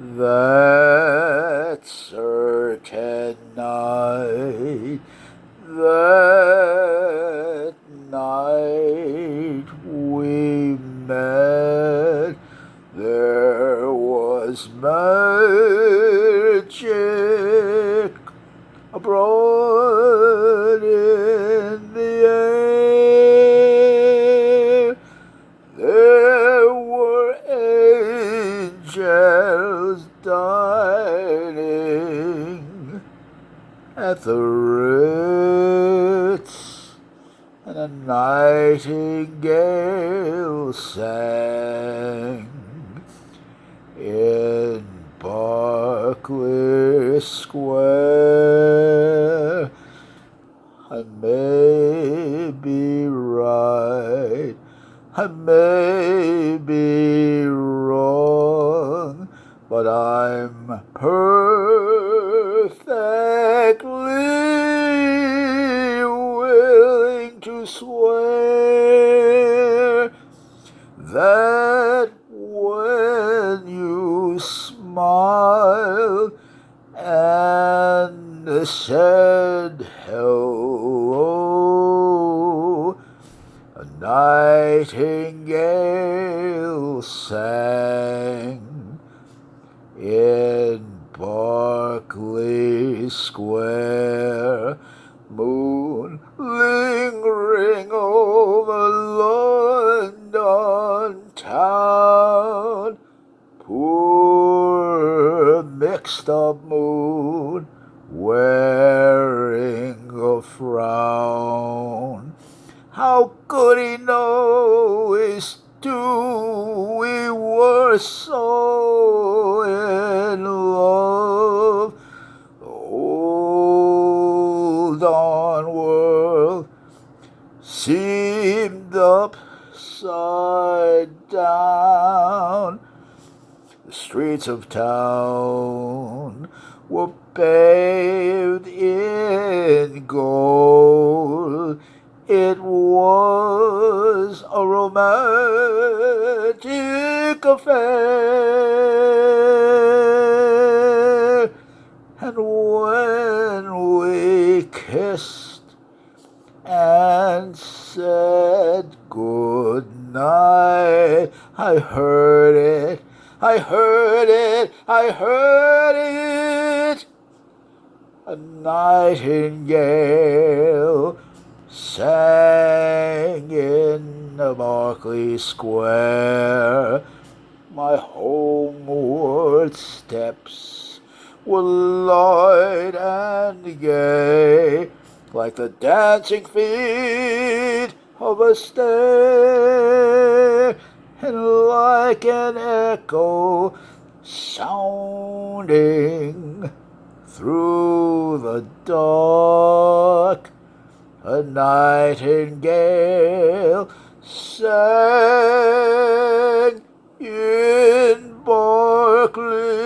That certain night, that night we met, there was magic abroad in the air. There were angels dining at the Ritz, and a nightingale sang in Berkeley Square. I may be right, I may be wrong, but I'm perfectly willing to swear that when you smiled and said hello, a nightingale sang in Berkeley Square, moon lingering over London town, poor mixed-up moon wearing a frown. How could he know his due? We were so in love. The old on world seemed upside down. The streets of town were bathed in gold. It was a romantic affair, and when we kissed and said good night, I heard it, I heard it, I heard it. A nightingale sang in the Berkeley Square. My homeward steps were light and gay, like the dancing feet of a stair, and like an echo sounding through the dark, a nightingale sang in Berkeley